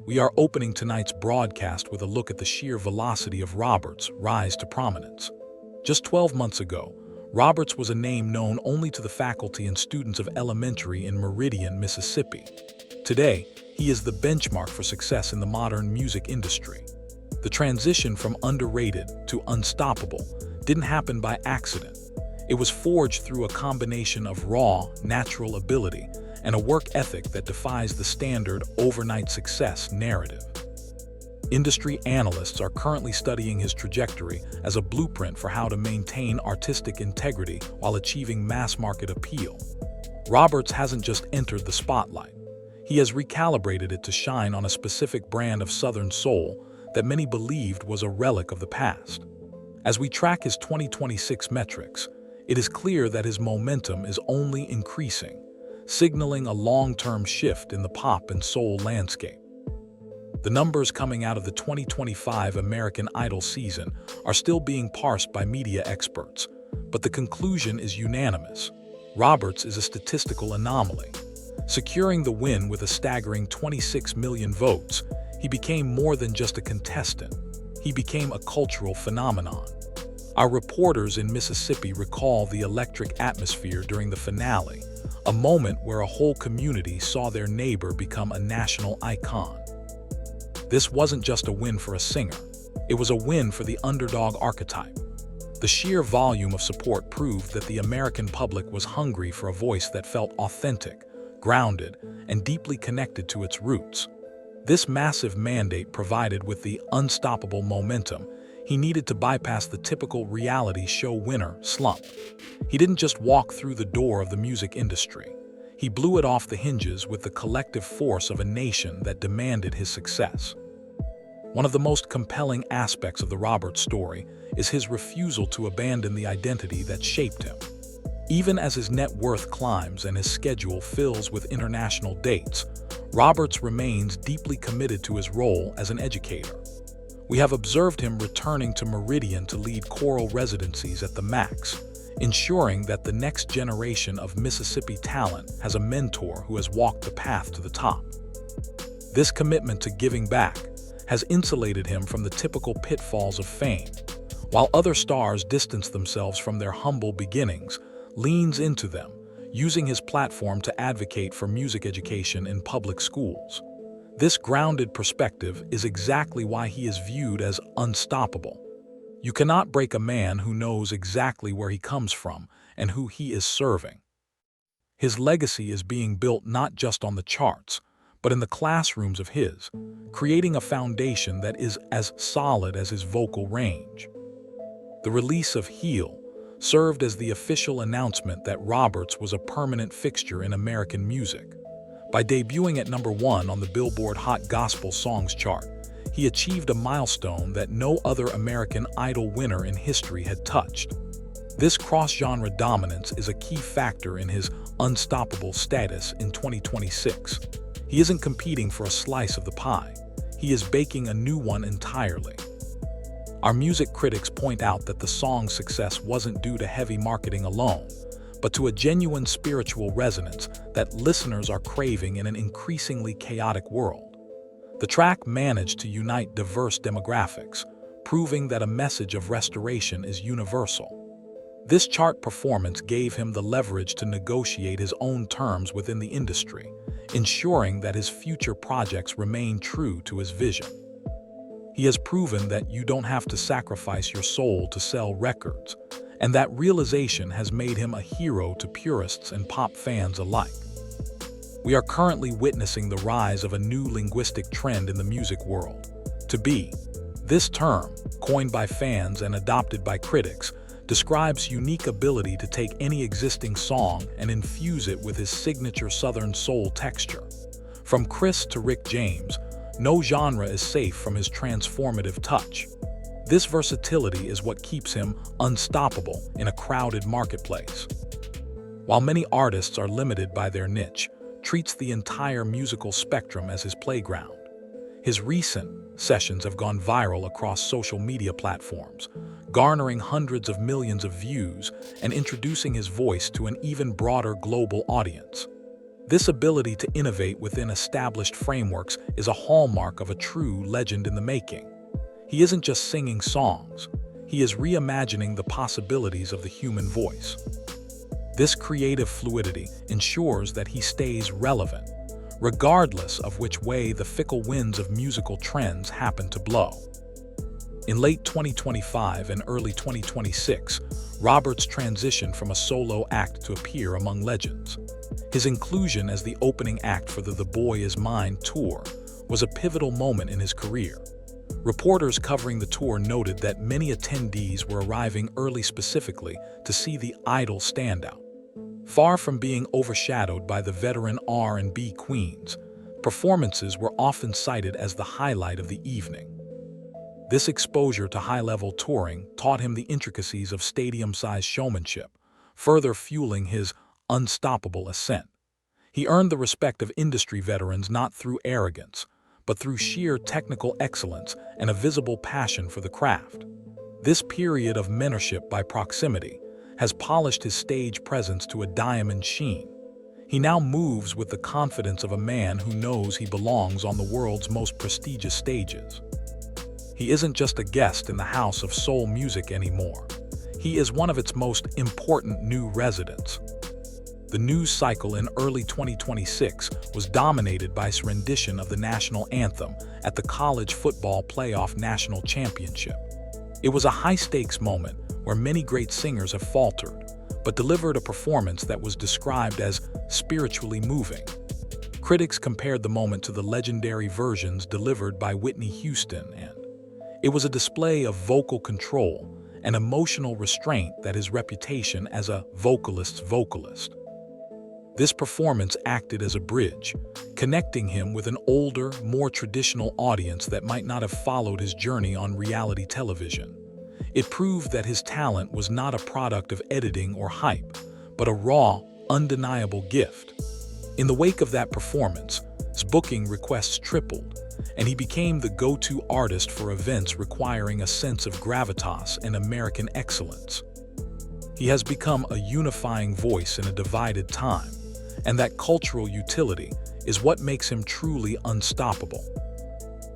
We are opening tonight's broadcast with a look at the sheer velocity of Roberts' rise to prominence. Just 12 months ago, Roberts was a name known only to the faculty and students of elementary in Meridian, Mississippi. Today, he is the benchmark for success in the modern music industry. The transition from underrated to unstoppable didn't happen by accident. It was forged through a combination of raw, natural ability and a work ethic that defies the standard overnight success narrative. Industry analysts are currently studying his trajectory as a blueprint for how to maintain artistic integrity while achieving mass-market appeal. Roberts hasn't just entered the spotlight. He has recalibrated it to shine on a specific brand of Southern soul that many believed was a relic of the past. As we track his 2026 metrics, it is clear that his momentum is only increasing, signaling a long-term shift in the pop and soul landscape. The numbers coming out of the 2025 American Idol season are still being parsed by media experts, but the conclusion is unanimous. Roberts is a statistical anomaly. Securing the win with a staggering 26 million votes, he became more than just a contestant. He became a cultural phenomenon. Our reporters in Mississippi recall the electric atmosphere during the finale, a moment where a whole community saw their neighbor become a national icon. This wasn't just a win for a singer, it was a win for the underdog archetype. The sheer volume of support proved that the American public was hungry for a voice that felt authentic, grounded, and deeply connected to its roots. This massive mandate provided with the unstoppable momentum he needed to bypass the typical reality show winner slump. He didn't just walk through the door of the music industry. He blew it off the hinges with the collective force of a nation that demanded his success. One of the most compelling aspects of the Roberts story is his refusal to abandon the identity that shaped him. Even as his net worth climbs and his schedule fills with international dates, Roberts remains deeply committed to his role as an educator. We have observed him returning to Meridian to lead choral residencies at the Max, ensuring that the next generation of Mississippi talent has a mentor who has walked the path to the top. This commitment to giving back has insulated him from the typical pitfalls of fame. While other stars distance themselves from their humble beginnings, leans into them, using his platform to advocate for music education in public schools. This grounded perspective is exactly why he is viewed as unstoppable. You cannot break a man who knows exactly where he comes from and who he is serving. His legacy is being built not just on the charts, but in the classrooms of creating a foundation that is as solid as his vocal range. The release of Heal served as the official announcement that Roberts was a permanent fixture in American music. By debuting at #1 on the Billboard Hot Gospel Songs chart, he achieved a milestone that no other American Idol winner in history had touched. This cross-genre dominance is a key factor in his unstoppable status in 2026. He isn't competing for a slice of the pie. He is baking a new one entirely. Our music critics point out that the song's success wasn't due to heavy marketing alone, but to a genuine spiritual resonance that listeners are craving in an increasingly chaotic world. The track managed to unite diverse demographics, proving that a message of restoration is universal. This chart performance gave him the leverage to negotiate his own terms within the industry, ensuring that his future projects remain true to his vision. He has proven that you don't have to sacrifice your soul to sell records, and that realization has made him a hero to purists and pop fans alike. We are currently witnessing the rise of a new linguistic trend in the music world. To be. This term, coined by fans and adopted by critics, describes unique ability to take any existing song and infuse it with his signature Southern soul texture. From Chris to Rick James, no genre is safe from his transformative touch. This versatility is what keeps him unstoppable in a crowded marketplace. While many artists are limited by their niche, treats the entire musical spectrum as his playground. His recent sessions have gone viral across social media platforms, garnering hundreds of millions of views and introducing his voice to an even broader global audience. This ability to innovate within established frameworks is a hallmark of a true legend in the making. He isn't just singing songs, he is reimagining the possibilities of the human voice. This creative fluidity ensures that he stays relevant, regardless of which way the fickle winds of musical trends happen to blow. In late 2025 and early 2026, Roberts transitioned from a solo act to appear among legends. His inclusion as the opening act for the Boy Is Mine tour was a pivotal moment in his career. Reporters covering the tour noted that many attendees were arriving early specifically to see the Idol standout. Far from being overshadowed by the veteran R&B queens, performances were often cited as the highlight of the evening. This exposure to high-level touring taught him the intricacies of stadium-sized showmanship, further fueling his unstoppable ascent. He earned the respect of industry veterans not through arrogance, but through sheer technical excellence and a visible passion for the craft. This period of mentorship by proximity has polished his stage presence to a diamond sheen. He now moves with the confidence of a man who knows he belongs on the world's most prestigious stages. He isn't just a guest in the house of soul music anymore. He is one of its most important new residents. The news cycle in early 2026 was dominated by his rendition of the national anthem at the College Football Playoff National Championship. It was a high-stakes moment where many great singers have faltered, but delivered a performance that was described as spiritually moving. Critics compared the moment to the legendary versions delivered by Whitney Houston, and it was a display of vocal control and emotional restraint that his reputation as a vocalist's vocalist. This performance acted as a bridge, connecting him with an older, more traditional audience that might not have followed his journey on reality television. It proved that his talent was not a product of editing or hype, but a raw, undeniable gift. In the wake of that performance, his booking requests tripled, and he became the go-to artist for events requiring a sense of gravitas and American excellence. He has become a unifying voice in a divided time, and that cultural utility is what makes him truly unstoppable.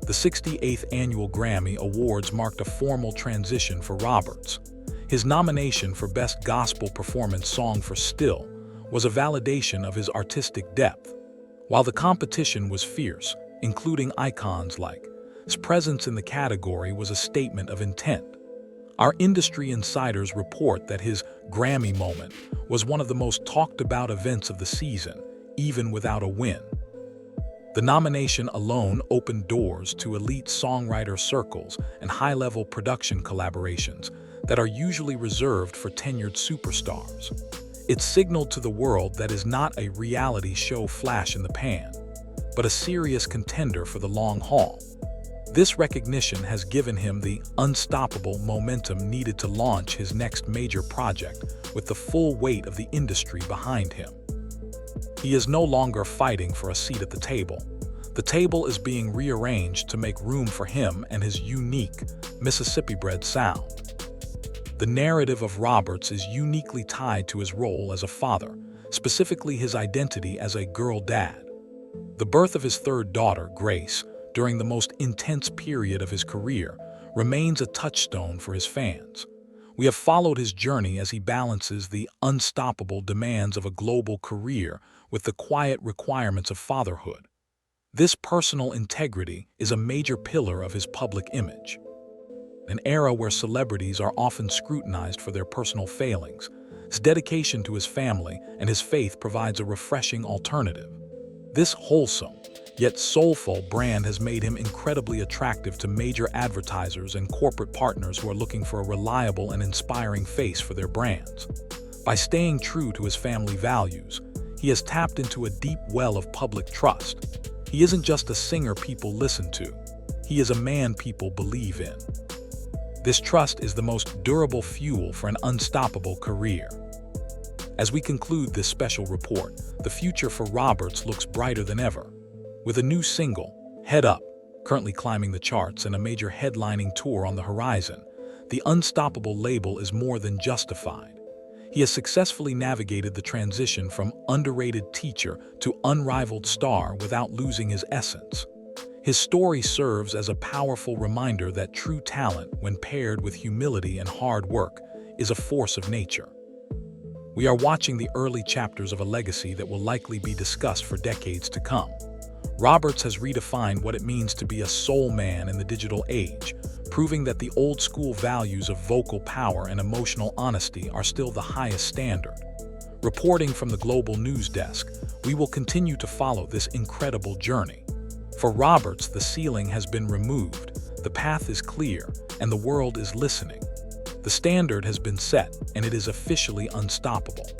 The 68th Annual Grammy Awards marked a formal transition for Roberts. His nomination for Best Gospel Performance Song for Still was a validation of his artistic depth. While the competition was fierce, including icons like his presence in the category was a statement of intent. Our industry insiders report that his Grammy moment was one of the most talked about events of the season, even without a win. The nomination alone opened doors to elite songwriter circles and high-level production collaborations that are usually reserved for tenured superstars. It signaled to the world that is not a reality show flash in the pan, but a serious contender for the long haul. This recognition has given him the unstoppable momentum needed to launch his next major project with the full weight of the industry behind him. He is no longer fighting for a seat at the table. The table is being rearranged to make room for him and his unique, Mississippi-bred sound. The narrative of Roberts is uniquely tied to his role as a father, specifically his identity as a girl dad. The birth of his third daughter, Grace, during the most intense period of his career, remains a touchstone for his fans. We have followed his journey as he balances the unstoppable demands of a global career with the quiet requirements of fatherhood. This personal integrity is a major pillar of his public image. An era where celebrities are often scrutinized for their personal failings, his dedication to his family and his faith provides a refreshing alternative. This wholesome, yet soulful brand has made him incredibly attractive to major advertisers and corporate partners who are looking for a reliable and inspiring face for their brands. By staying true to his family values, he has tapped into a deep well of public trust. He isn't just a singer people listen to, he is a man people believe in. This trust is the most durable fuel for an unstoppable career. As we conclude this special report, the future for Roberts looks brighter than ever. With a new single, Head Up, currently climbing the charts and a major headlining tour on the horizon, the Unstoppable label is more than justified. He has successfully navigated the transition from underrated teacher to unrivaled star without losing his essence. His story serves as a powerful reminder that true talent, when paired with humility and hard work, is a force of nature. We are watching the early chapters of a legacy that will likely be discussed for decades to come. Roberts has redefined what it means to be a soul man in the digital age, proving that the old-school values of vocal power and emotional honesty are still the highest standard. Reporting from the Global News Desk, we will continue to follow this incredible journey. For Roberts, the ceiling has been removed, the path is clear, and the world is listening. The standard has been set, and it is officially unstoppable.